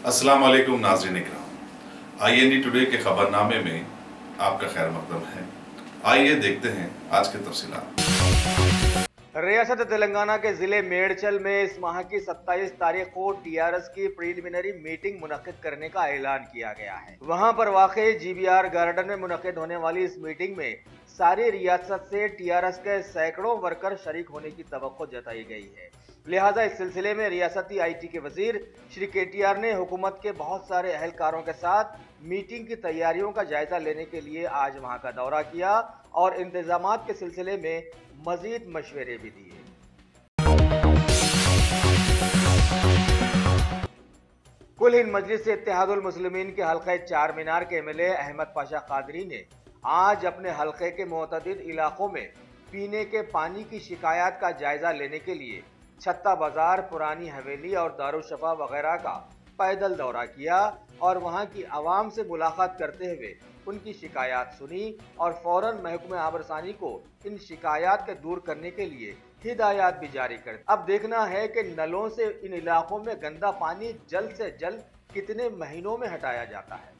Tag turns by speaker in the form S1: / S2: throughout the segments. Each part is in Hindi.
S1: अस्सलाम वालेकुम नाज़रीन इकराम, IND टुडे के खबरनामे में आपका खैर मकदम है। आइए देखते हैं आज के तफसीलात।
S2: रियासत तेलंगाना के जिले मेडचल में इस माह की 27 तारीख को TRS की प्रीलिमिनरी मीटिंग मुनक्किद करने का ऐलान किया गया है। वहां पर वाक़ई GBR गार्डन में मुनक्किद होने वाली इस मीटिंग में सारी रियासत से TRS के सैकड़ों वर्कर शरीक होने की तवक्को जताई गई है। लिहाजा इस सिलसिले में रियासती IT के वजीर श्री KTR ने हुकूमत के बहुत सारे अहलकारों के साथ मीटिंग की तैयारियों का जायजा लेने के लिए आज वहां का दौरा किया और इंतजामात के सिलसिले में मजीद मशवरे भी दिए। कुल हिंद मजलिस इत्तेहादुल मुस्लिमीन के हल्के चार मीनार के MLA अहमद पाशा कादरी ने आज अपने हल्के के मुतअद्दिद इलाकों में पीने के पानी की शिकायत का जायजा लेने के लिए छत्ता बाजार, पुरानी हवेली और दारुशफा वगैरह का पैदल दौरा किया और वहां की आवाम से मुलाकात करते हुए उनकी शिकायत सुनी और फौरन महकमे आबरसानी को इन शिकायत के दूर करने के लिए हिदायत भी जारी कर दी। अब देखना है कि नलों से इन इलाकों में गंदा पानी जल्द से जल्द कितने महीनों में हटाया जाता है।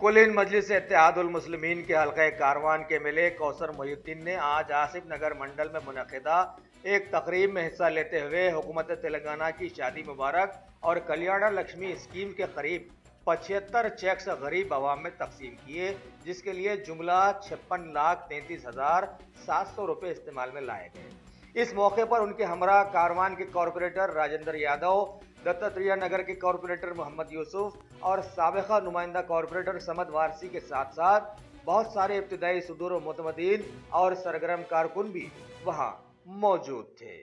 S2: कुल हिंद मजलिस इत्तेहादुल मुस्लिमीन के हल्के कारवान के MLA कौसर मोहिउद्दीन ने आज आसिफ नगर मंडल में मुनक़िदा एक तकरीब में हिस्सा लेते हुए हुकूमत तेलंगाना की शादी मुबारक और कल्याण लक्ष्मी स्कीम के करीब 75 चेक्स गरीब आवाम में तकसीम किए, जिसके लिए जुमला 56,33,700 रुपये इस्तेमाल में लाए गए। इस मौके पर उनके हमरा कारवान के कॉरपोरेटर राजेंद्र यादव, दत्तात्रेय नगर के कॉरपोरेटर मोहम्मद यूसुफ और साबिका नुमाइंदा कॉरपोरेटर समद वारसी के साथ साथ बहुत सारे इब्तिदाई सुदूर व मुतमदीन और सरगर्म कारकुन भी वहां मौजूद थे।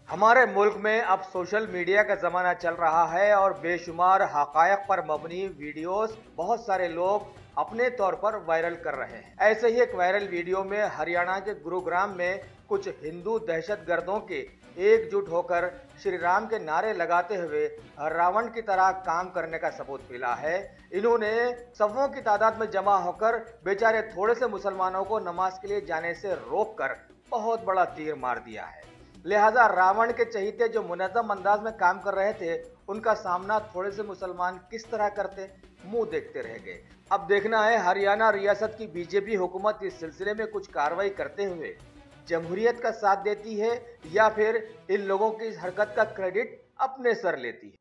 S2: हमारे मुल्क में अब सोशल मीडिया का ज़माना चल रहा है और बेशुमार हक़ायक़ पर मबनी वीडियोस बहुत सारे लोग अपने तौर पर वायरल कर रहे हैं। ऐसे ही एक वायरल वीडियो में हरियाणा के गुरुग्राम में कुछ हिंदू दहशतगर्दों के एकजुट होकर श्री राम के नारे लगाते हुए रावण की तरह काम करने का सबूत मिला है। इन्होंने सवों की तादाद में जमा होकर बेचारे थोड़े से मुसलमानों को नमाज के लिए जाने से रोककर बहुत बड़ा तीर मार दिया है। लिहाजा रावण के चहीते जो मुनज़्ज़म अंदाज में काम कर रहे थे, उनका सामना थोड़े से मुसलमान किस तरह करते, मुंह देखते रह गए। अब देखना है हरियाणा रियासत की BJP हुकूमत इस सिलसिले में कुछ कार्रवाई करते हुए जमहूरियत का साथ देती है या फिर इन लोगों की इस हरकत का क्रेडिट अपने सर लेती है।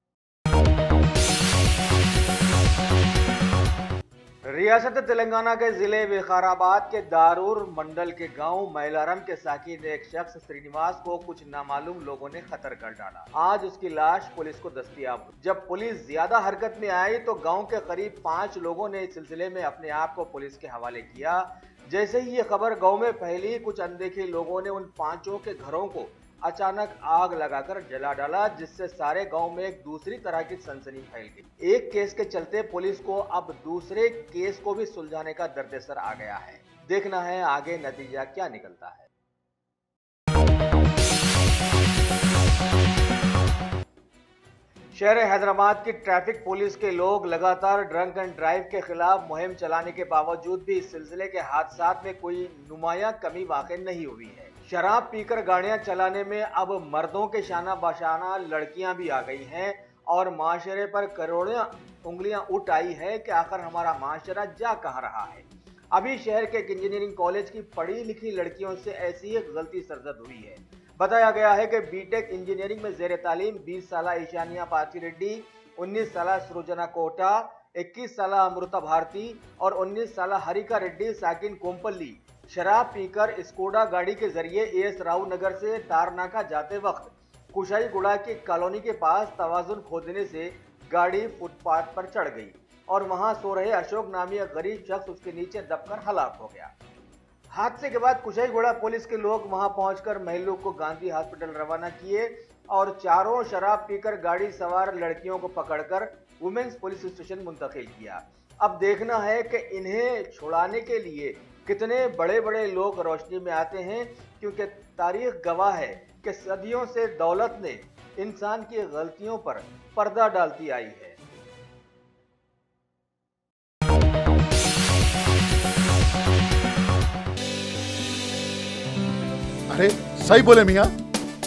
S2: रियासत तेलंगाना के जिले विकाराबाद के दारूर मंडल के गांव मैलारम के साकिन एक शख्स श्रीनिवास को कुछ नामालूम लोगों ने कत्ल कर डाला। आज उसकी लाश पुलिस को दस्तयाब हुई। जब पुलिस ज्यादा हरकत में आई तो गांव के करीब 5 लोगों ने इस सिलसिले में अपने आप को पुलिस के हवाले किया। जैसे ही ये खबर गांव में फैली, कुछ अनदेखे लोगों ने उन 5 के घरों को अचानक आग लगाकर जला डाला, जिससे सारे गांव में एक दूसरी तरह की सनसनी फैल गई। एक केस के चलते पुलिस को अब दूसरे केस को भी सुलझाने का दर्देसर आ गया है। देखना है आगे नतीजा क्या निकलता है। शहर हैदराबाद की ट्रैफिक पुलिस के लोग लगातार ड्रंक एंड ड्राइव के खिलाफ मुहिम चलाने के बावजूद भी इस सिलसिले के हादसात में कोई नुमाया कमी वाक़ई नहीं हुई है। शराब पीकर गाड़ियां चलाने में अब मर्दों के शाना बाशाना लड़कियां भी आ गई हैं और माशरे पर करोड़ों उंगलियां उठ आई है कि आखिर हमारा माशरा जा कहाँ रहा है। अभी शहर के एक इंजीनियरिंग कॉलेज की पढ़ी लिखी लड़कियों से ऐसी एक गलती सरजद हुई है। बताया गया है कि बीटेक इंजीनियरिंग में जेर तालीम 20 साल ईशानिया पाथी रेड्डी, 19 साल सृजना कोटा, 21 साल अमृता भारती और 19 साल हरिका रेड्डी साकिन कोम्पल्ली शराब पीकर स्कोडा गाड़ी के जरिए AS राव नगर से तारनाका जाते वक्त कुशाईगुड़ा की कॉलोनी के पास तवाजुन खोदने से गाड़ी फुटपाथ पर चढ़ गई और वहां सो रहे अशोक नामी एक गरीब शख्स उसके नीचे दबकर हलाक हो गया। हादसे के बाद कुशाईगुड़ा पुलिस के लोग वहां पहुंचकर महिला को गांधी हॉस्पिटल रवाना किए और चारों शराब पीकर गाड़ी सवार लड़कियों को पकड़कर वुमेन्स पुलिस स्टेशन मुंतकिल किया। अब देखना है कि इन्हें छुड़ाने के लिए कितने बड़े बड़े लोग रोशनी में आते हैं, क्योंकि तारीख गवाह है कि सदियों से दौलत ने इंसान की गलतियों पर पर्दा डालती आई है।
S3: अरे सही बोले मियाँ,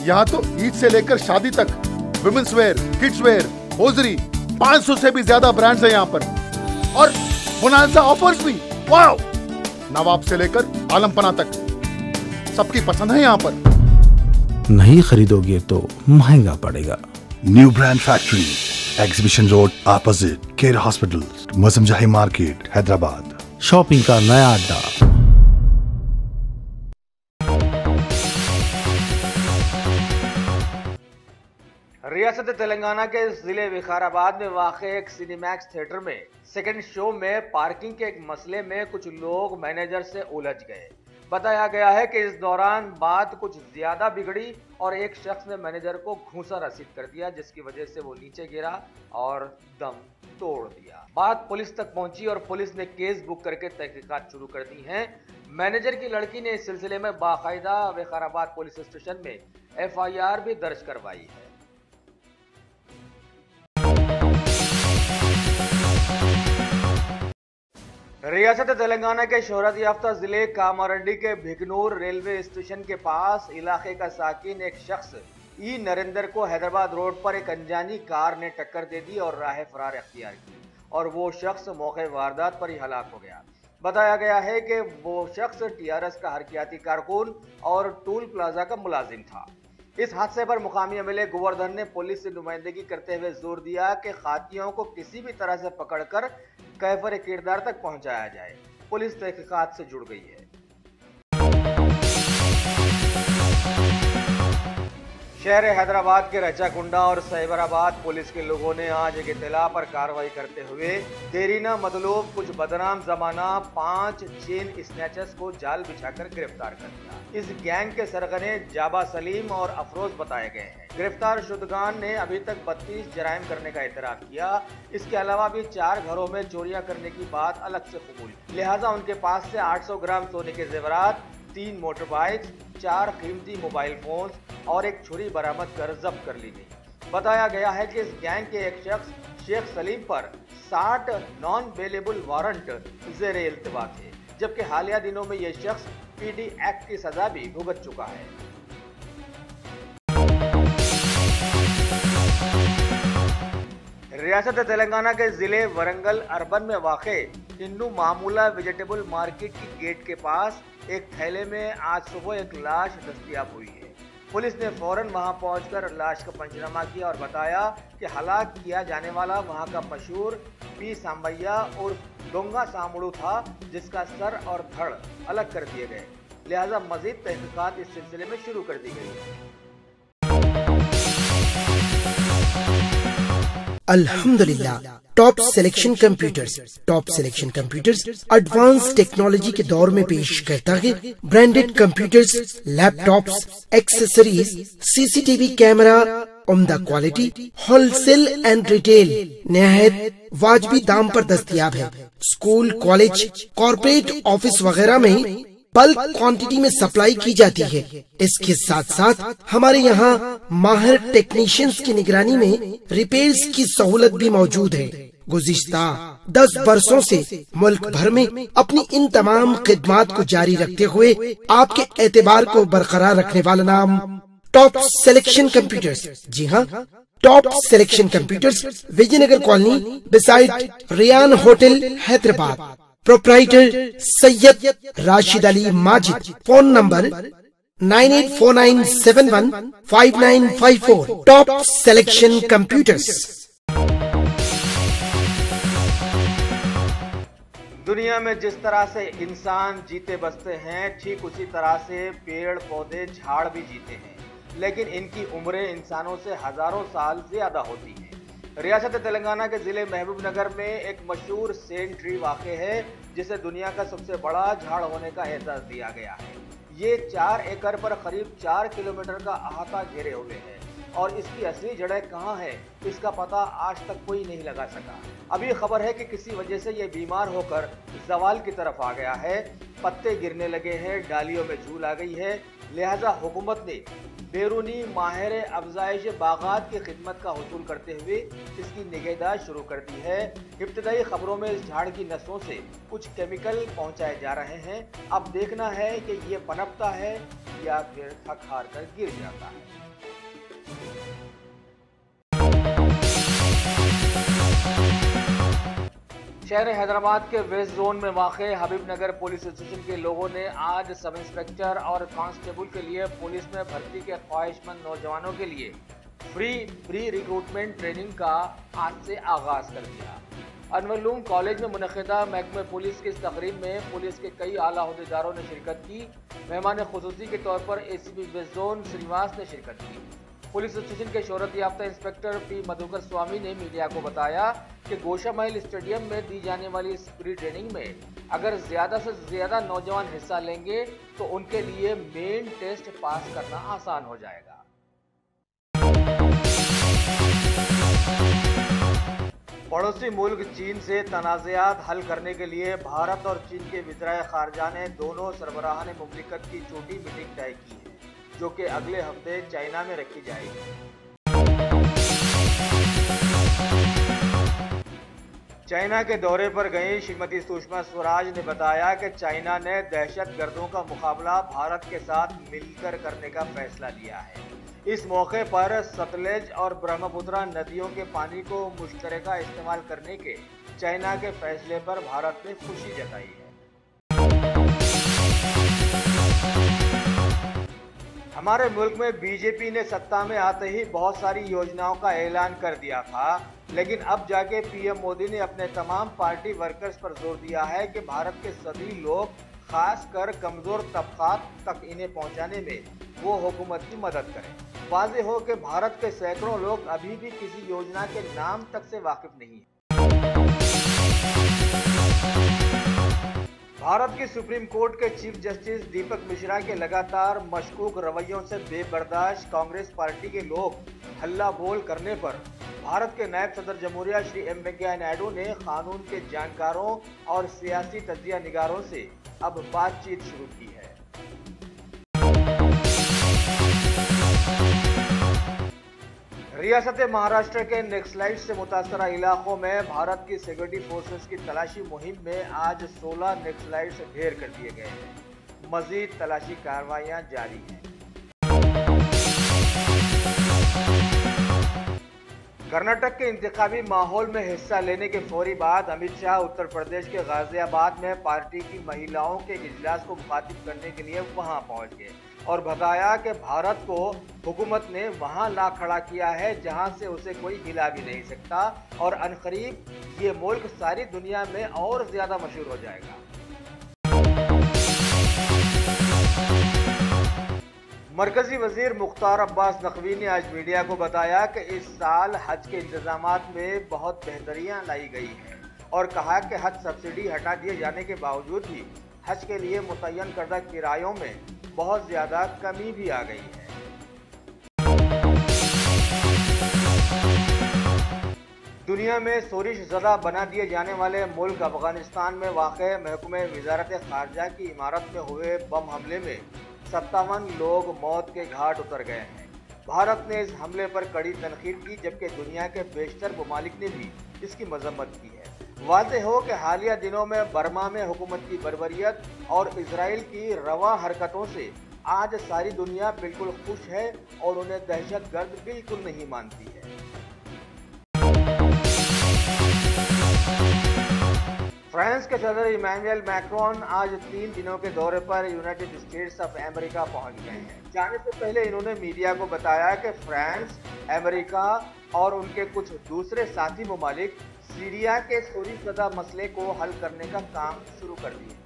S3: यहाँ तो ईद से लेकर शादी तक women's wear, kids wear, hosiery 500 से भी ज्यादा ब्रांड्स हैं यहाँ पर, और बोनांजा ऑफर्स भी। वाओ! नवाब से लेकर आलमपना तक सबकी पसंद है यहाँ पर।
S4: नहीं खरीदोगे तो महंगा पड़ेगा।
S5: New brand factory, exhibition road opposite Care hospital, Moazzam Jahi market, Hyderabad.
S4: Shopping का नया अड्डा।
S2: रियासत तेलंगाना के जिले विकाराबाद में वाक़े एक सिनेमैक्स थिएटर में सेकंड शो में पार्किंग के एक मसले में कुछ लोग मैनेजर से उलझ गए। बताया गया है कि इस दौरान बात कुछ ज्यादा बिगड़ी और एक शख्स ने मैनेजर को घूंसा रसीद कर दिया, जिसकी वजह से वो नीचे गिरा और दम तोड़ दिया। बात पुलिस तक पहुंची और पुलिस ने केस बुक करके तहकीकात शुरू कर दी हैं। मैनेजर की लड़की ने इस सिलसिले में बाकायदा विकाराबाद पुलिस स्टेशन में FIR भी दर्ज करवाई है। रियासत तेलंगाना के शोहरत याफ्ता जिले कामारेड्डी के भिगनूर रेलवे स्टेशन के पास इलाके का साकिन एक शख्स नरेंद्र को हैदराबाद रोड पर एक अनजानी कार ने टक्कर दे दी और राह फरार अख्तियार की और वो शख्स मौके वारदात पर ही हलाक हो गया। बताया गया है कि वो शख्स TRS का हरकियाती कारकुन और टूल प्लाजा का मुलाजिम था। इस हादसे पर मुकामी MLA गोवर्धन ने पुलिस से नुमाइंदगी करते हुए जोर दिया कि खातियों को किसी भी तरह से पकड़कर कैफर किरदार तक पहुंचाया जाए। पुलिस तहकीकात से जुड़ गई है। शहर हैदराबाद के रचाकुंडा और साइबराबाद पुलिस के लोगों ने आज एक इत्तला पर कार्रवाई करते हुए देरीना मतलूब कुछ बदनाम जमाना 5 चेन स्नैचर्स को जाल बिछाकर गिरफ्तार कर लिया। इस गैंग के सरगने जाबा सलीम और अफरोज बताए गए हैं। गिरफ्तार शुदगान ने अभी तक 32 जराइम करने का इतराफ किया। इसके अलावा भी 4 घरों में चोरियां करने की बात अलग से कबूल, लिहाजा उनके पास से 800 ग्राम सोने के जेवरात, 3 मोटर बाइक्स, 4 कीमती मोबाइल फोन और एक छुरी बरामद कर जब्त कर ली गई। बताया गया है कि इस गैंग के एक शख्स शेख सलीम पर 60 नॉन बेलेबल वारंट ज़ेरे इल्तिवा थे, जबकि हालिया दिनों में यह शख्स PD एक्ट की सजा भी भुगत चुका है। रियासत तेलंगाना के जिले वरंगल अर्बन में वाक़े हिंदू मामूला वेजिटेबल मार्केट की गेट के पास एक थैले में आज सुबह एक लाश दस्तयाब हुई है। पुलिस ने फौरन वहां पहुंचकर लाश का पंचनामा किया और बताया कि हलाक किया जाने वाला वहां का मशहूर P सांबैया और डोंगा सामुड़ू था, जिसका सर और धड़ अलग कर दिए गए। लिहाजा मजीद तहकीकात इस सिलसिले में शुरू कर दी गई है।
S6: अल्हम्दुलिल्लाह, top selection computers advance technology के दौर में पेश करता है branded computers, laptops, accessories, CCTV camera, उम्दा क्वालिटी, होलसेल एंड रिटेल निहायत वाजबी दाम पर दस्तयाब है। स्कूल, कॉलेज, कॉर्पोरेट ऑफिस वगैरह में बल्क क्वांटिटी में सप्लाई की जाती है। इसके साथ साथ हमारे यहाँ माहिर टेक्नीशियंस की निगरानी में रिपेयर्स की सहूलत भी मौजूद है। गुज़िश्ता 10 बरसों से मुल्क भर में अपनी इन तमाम खिदमात को जारी रखते हुए आपके एतबार को बरकरार रखने वाला नाम टॉप सिलेक्शन कंप्यूटर्स। जी हाँ, top selection computers, Vijayanagar colony beside Riyan hotel, Hyderabad. Proprietor Syed Rashid Ali Majid. Phone number 9849715954। Top selection computers.
S2: दुनिया में जिस तरह से इंसान जीते बसते हैं, ठीक उसी तरह से पेड़ पौधे झाड़ भी जीते हैं, लेकिन इनकी उम्रें इंसानों से हजारों साल ज्यादा होती हैं। रियासत तेलंगाना के जिले महबूब नगर में एक मशहूर सेन ट्री वाक़े है, जिसे दुनिया का सबसे बड़ा झाड़ होने का एहसास दिया गया है। ये 4 एकड़ पर करीब 4 किलोमीटर का अहाता घेरे हुए है और इसकी असली जड़ें कहाँ है, इसका पता आज तक कोई नहीं लगा सका। अभी खबर है कि किसी वजह से ये बीमार होकर जवाल की तरफ आ गया है। पत्ते गिरने लगे हैं, डालियों में झूल आ गई है। लिहाजा हुकूमत ने बैरूनी माहिर अफजाइश बागात की खिदमत का हुसूल करते हुए इसकी निगहदाश्त शुरू कर दी है। इब्तदाई खबरों में इस झाड़ की नसों से कुछ केमिकल पहुंचाए जा रहे हैं। अब देखना है कि ये पनपता है या फिर थक हार कर गिर जाता है। शहर हैदराबाद के वेस्ट जोन में वाक़े हबीबनगर पुलिस स्टेशन के लोगों ने आज सब इंस्पेक्टर और कांस्टेबल के लिए पुलिस में भर्ती के ख्वाहिशमंद नौजवानों के लिए फ्री रिक्रूटमेंट ट्रेनिंग का आज से आगाज कर दिया। अनवरलूम कॉलेज में मुनक़िदा महकमे पुलिस की इस तकरीब में पुलिस के कई आला अहदेदारों ने शिरकत की। मेहमान खुसूसी के तौर पर ACP वेस्ट जोन श्रीनिवास ने शिरकत की। पुलिस स्टेशन के शोहरत याफ्ता इंस्पेक्टर P मधुकर स्वामी ने मीडिया को बताया कि गोशा महल स्टेडियम में दी जाने वाली इस फ्री ट्रेनिंग में अगर ज्यादा से ज्यादा नौजवान हिस्सा लेंगे तो उनके लिए मेन टेस्ट पास करना आसान हो जाएगा। पड़ोसी मुल्क चीन से तनाज़ात हल करने के लिए भारत और चीन के वज़ीर ख़ारजा ने दोनों सरबराहान मुमलिकत की छोटी मीटिंग तय की है, जो कि अगले हफ्ते चाइना में रखी जाएगी। चाइना के दौरे पर गई श्रीमती सुषमा स्वराज ने बताया कि चाइना ने दहशतगर्दों का मुकाबला भारत के साथ मिलकर करने का फैसला लिया है। इस मौके पर सतलज और ब्रह्मपुत्रा नदियों के पानी को मुश्तरका इस्तेमाल करने के चाइना के फैसले पर भारत ने खुशी जताई है। हमारे मुल्क में बीजेपी ने सत्ता में आते ही बहुत सारी योजनाओं का ऐलान कर दिया था, लेकिन अब जाके पीएम मोदी ने अपने तमाम पार्टी वर्कर्स पर जोर दिया है कि भारत के सभी लोग, खासकर कमजोर तबकात तक इन्हें पहुंचाने में वो हुकूमत की मदद करें। वाज़ेह हो कि भारत के सैकड़ों लोग अभी भी किसी योजना के नाम तक से वाकिफ नहीं है। भारत की सुप्रीम कोर्ट के चीफ जस्टिस दीपक मिश्रा के लगातार मशकूक रवैयों से बेबर्दाश्त कांग्रेस पार्टी के लोग हल्ला बोल करने पर भारत के नायब सदर जमहूरिया श्री M वेंकैया नायडू ने कानून के जानकारों और सियासी तज्जिया निगारों से अब बातचीत शुरू की है। रियासत महाराष्ट्र के नक्सलाइट से मुतासरा इलाकों में भारत की सिक्योरिटी फोर्सेस की तलाशी मुहिम में आज 16 नक्सलाइट्स ढेर कर दिए गए हैं। मजीद तलाशी कार्रवाइयां जारी हैं। कर्नाटक के इंतखाबी माहौल में हिस्सा लेने के फौरी बाद अमित शाह उत्तर प्रदेश के गाजियाबाद में पार्टी की महिलाओं के इजलास को मुखातिब करने के लिए वहां पहुंच गए और बताया कि भारत को हुकूमत ने वहां ला खड़ा किया है जहां से उसे कोई हिला भी नहीं सकता और अनकरीब ये मुल्क सारी दुनिया में और ज्यादा मशहूर हो जाएगा। मरकजी वजीर मुख्तार अब्बास नकवी ने आज मीडिया को बताया कि इस साल हज के इंतजामात में बहुत बेहतरियां लाई गई हैं और कहा कि हज सब्सिडी हटा दिए जाने के बावजूद भी हज के लिए मुतय्यन करदा किरायों में बहुत ज्यादा कमी भी आ गई है। दुनिया में सोरिश ज़दा बना दिए जाने वाले मुल्क अफगानिस्तान में वाक़े महकमे वज़ारत ख़ारजा की इमारत में हुए बम हमले में 57 लोग मौत के घाट उतर गए हैं। भारत ने इस हमले पर कड़ी तनकीद की, जबकि दुनिया के बेशतर ममालिक ने भी इसकी मजम्मत की है। वाज़ेह हो कि हालिया दिनों में बर्मा में हुकूमत की बर्बरियत और इजराइल की रवा हरकतों से आज सारी दुनिया बिल्कुल खुश है और उन्हें दहशतगर्द बिल्कुल नहीं मानती है। फ्रांस के सदर इमैनुअल मैक्रोन आज 3 दिनों के दौरे पर यूनाइटेड स्टेट्स ऑफ अमेरिका पहुंच गए हैं। जाने से पहले इन्होंने मीडिया को बताया कि फ्रांस, अमेरिका और उनके कुछ दूसरे साथी ममालिक सीरिया के सोरिश ज़दा मसले को हल करने का काम शुरू कर दिए।